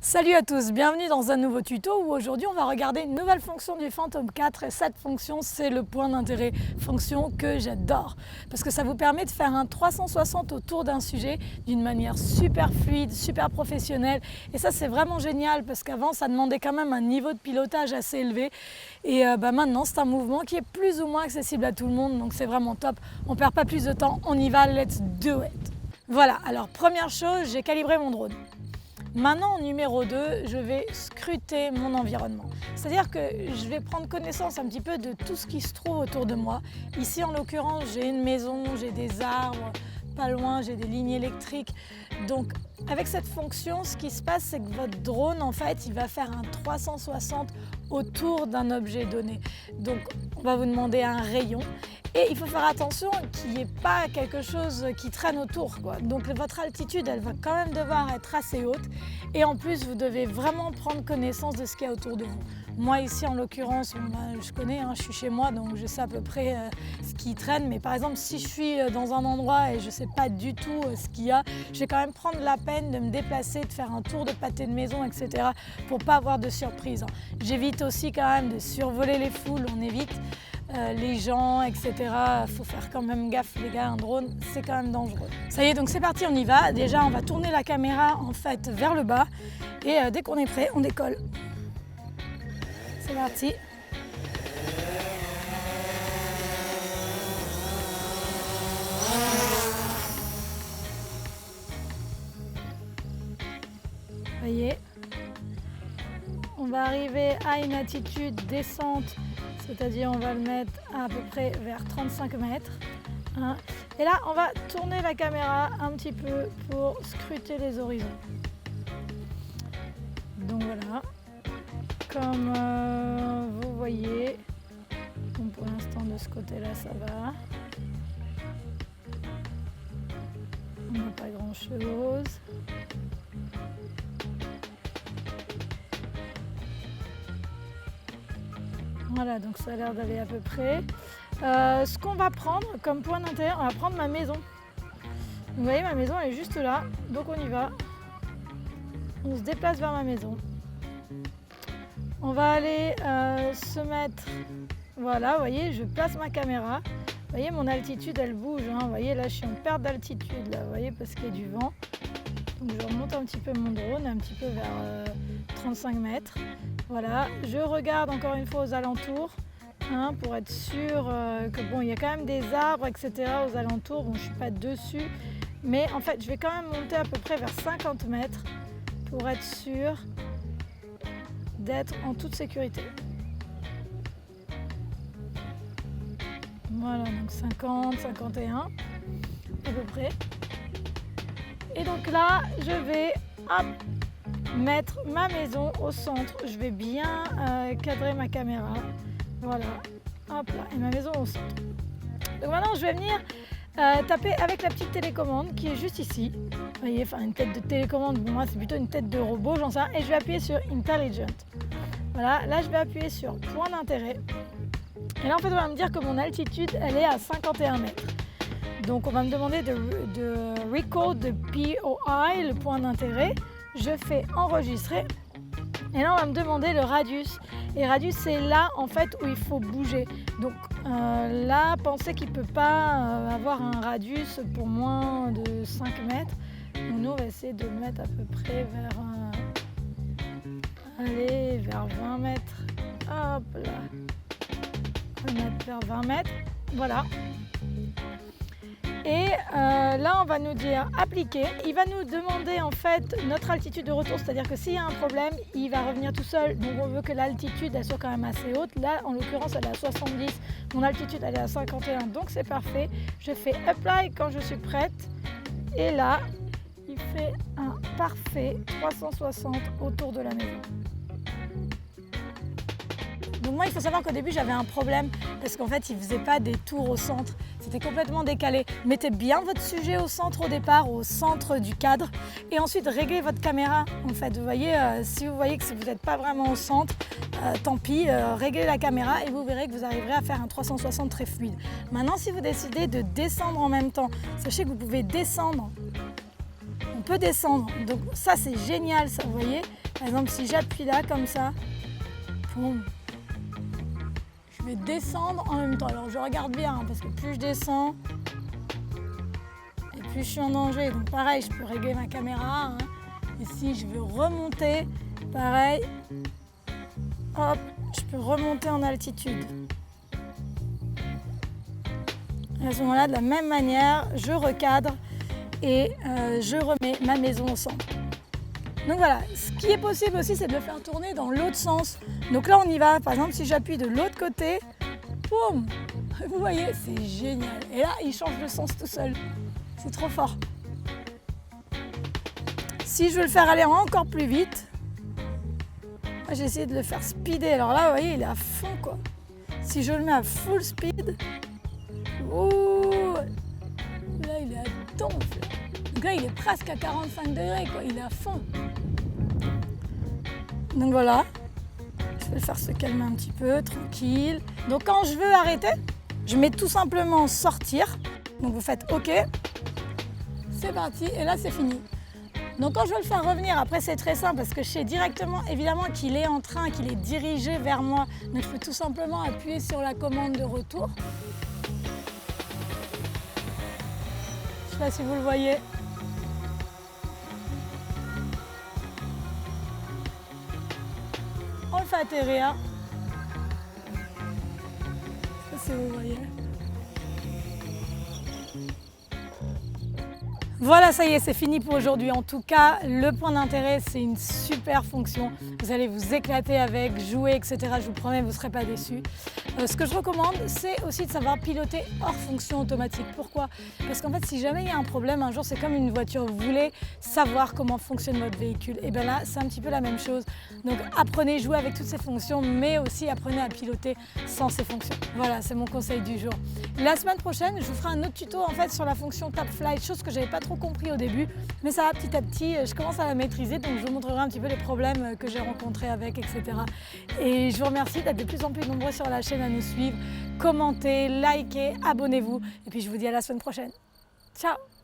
Salut à tous, bienvenue dans un nouveau tuto où aujourd'hui on va regarder une nouvelle fonction du Phantom 4 et cette fonction c'est le point d'intérêt, fonction que j'adore parce que ça vous permet de faire un 360 autour d'un sujet d'une manière super fluide, super professionnelle et ça c'est vraiment génial parce qu'avant ça demandait quand même un niveau de pilotage assez élevé et maintenant c'est un mouvement qui est plus ou moins accessible à tout le monde donc c'est vraiment top, on perd pas plus de temps, on y va, let's do it. Voilà, alors première chose, j'ai calibré mon drone. Maintenant, en numéro 2, je vais scruter mon environnement. C'est-à-dire que je vais prendre connaissance un petit peu de tout ce qui se trouve autour de moi. Ici, en l'occurrence, j'ai une maison, j'ai des arbres, pas loin, j'ai des lignes électriques. Donc, avec cette fonction, ce qui se passe, c'est que votre drone, en fait, il va faire un 360 autour d'un objet donné. Donc, on va vous demander un rayon. Et il faut faire attention qu'il n'y ait pas quelque chose qui traîne autour, quoi. Donc votre altitude, elle va quand même devoir être assez haute. Et en plus, vous devez vraiment prendre connaissance de ce qu'il y a autour de vous. Moi ici, en l'occurrence, je connais, je suis chez moi, donc je sais à peu près ce qui traîne. Mais par exemple, si je suis dans un endroit et je ne sais pas du tout ce qu'il y a, je vais quand même prendre la peine de me déplacer, de faire un tour de pâté de maison, etc. pour ne pas avoir de surprise. J'évite aussi quand même de survoler les foules, on évite. Les gens, etc. Il faut faire quand même gaffe, les gars, un drone, c'est quand même dangereux. Ça y est, donc c'est parti, on y va. Déjà, on va tourner la caméra en fait vers le bas et dès qu'on est prêt, on décolle. C'est parti. Vous voyez, on va arriver à une attitude descente. C'est-à-dire on va le mettre à peu près vers 35 mètres. Et là, on va tourner la caméra un petit peu pour scruter les horizons. Donc voilà, comme vous voyez, bon, pour l'instant de ce côté-là, ça va. On n'a pas grand-chose. Voilà, donc ça a l'air d'aller à peu près. Ce qu'on va prendre comme point d'intérêt, on va prendre ma maison. Vous voyez, ma maison elle est juste là, donc on y va. On se déplace vers ma maison. On va aller se mettre, voilà, vous voyez, je place ma caméra. Vous voyez, mon altitude elle bouge, Vous voyez, là je suis en perte d'altitude, là, vous voyez, parce qu'il y a du vent. Donc je remonte un petit peu mon drone, un petit peu vers 35 mètres. Voilà, je regarde encore une fois aux alentours pour être sûr que bon, il y a quand même des arbres, etc. aux alentours. Bon, je ne suis pas dessus, mais en fait, je vais quand même monter à peu près vers 50 mètres pour être sûr d'être en toute sécurité. Voilà, donc 50, 51 à peu près. Et donc là, je vais mettre ma maison au centre. Je vais bien cadrer ma caméra. Voilà, hop là, et ma maison au centre. Donc maintenant, je vais venir taper avec la petite télécommande qui est juste ici. Vous voyez, enfin une tête de télécommande, pour moi c'est plutôt une tête de robot, j'en sais rien. Et je vais appuyer sur Intelligent. Voilà, là je vais appuyer sur Point d'intérêt. Et là en fait, on va me dire que mon altitude, elle est à 51 mètres. Donc on va me demander de record the POI, le point d'intérêt. Je fais enregistrer et là on va me demander le radius. Et radius c'est là en fait où il faut bouger. Donc là pensez qu'il ne peut pas avoir un radius pour moins de 5 mètres. Donc nous on va essayer de le mettre à peu près vers 20 mètres. Hop là. On va mettre vers 20 mètres. Voilà. Et là, on va nous dire appliquer. Il va nous demander en fait notre altitude de retour, c'est-à-dire que s'il y a un problème, il va revenir tout seul. Donc on veut que l'altitude elle soit quand même assez haute. Là, en l'occurrence, elle est à 70. Mon altitude elle est à 51, donc c'est parfait. Je fais apply quand je suis prête. Et là, il fait un parfait 360 autour de la maison. Donc moi, il faut savoir qu'au début, j'avais un problème parce qu'en fait, il ne faisait pas des tours au centre. C'était complètement décalé. Mettez bien votre sujet au centre au départ, au centre du cadre. Et ensuite, réglez votre caméra. En fait, vous voyez, si vous voyez que vous n'êtes pas vraiment au centre, tant pis, réglez la caméra et vous verrez que vous arriverez à faire un 360 très fluide. Maintenant, si vous décidez de descendre en même temps, sachez que vous pouvez descendre. On peut descendre. Donc ça, c'est génial, ça, vous voyez. Par exemple, si j'appuie là comme ça, boum, je vais descendre en même temps. Alors je regarde bien hein, parce que plus je descends et plus je suis en danger. Donc pareil, je peux régler ma caméra. Hein. Et si je veux remonter, pareil, hop, je peux remonter en altitude. Et à ce moment-là, de la même manière, je recadre et je remets ma maison au centre. Donc voilà, ce qui est possible aussi, c'est de le faire tourner dans l'autre sens. Donc là, on y va. Par exemple, si j'appuie de l'autre côté, boum, vous voyez, c'est génial. Et là, il change de sens tout seul. C'est trop fort. Si je veux le faire aller encore plus vite, moi j'ai essayé de le faire speeder. Alors là, vous voyez, il est à fond quoi. Si je le mets à full speed, ouh, là il est à donf. Donc là, il est presque à 45 degrés quoi. Il est à fond. Donc voilà, je vais le faire se calmer un petit peu, tranquille. Donc quand je veux arrêter, je mets tout simplement sortir. Donc vous faites OK, c'est parti et là c'est fini. Donc quand je veux le faire revenir, après c'est très simple parce que je sais directement évidemment qu'il est en train, qu'il est dirigé vers moi. Donc je peux tout simplement appuyer sur la commande de retour. Je ne sais pas si vous le voyez. On le fait atterrir. Je sais pas si vous voyez. Voilà, ça y est, c'est fini pour aujourd'hui. En tout cas, le point d'intérêt, c'est une super fonction. Vous allez vous éclater avec, jouer, etc. Je vous promets, vous ne serez pas déçus. Ce que je recommande, c'est aussi de savoir piloter hors fonction automatique. Pourquoi? Parce qu'en fait, si jamais il y a un problème, un jour, c'est comme une voiture. Vous voulez savoir comment fonctionne votre véhicule. Et bien là, c'est un petit peu la même chose. Donc, apprenez, jouez avec toutes ces fonctions, mais aussi apprenez à piloter sans ces fonctions. Voilà, c'est mon conseil du jour. La semaine prochaine, je vous ferai un autre tuto en fait sur la fonction Tap Flight, chose que j'avais pas trop compris au début, mais ça va petit à petit, je commence à la maîtriser, donc je vous montrerai un petit peu les problèmes que j'ai rencontrés avec, etc. Et je vous remercie d'être de plus en plus nombreux sur la chaîne à nous suivre. Commentez, likez, abonnez-vous, et puis je vous dis à la semaine prochaine. Ciao!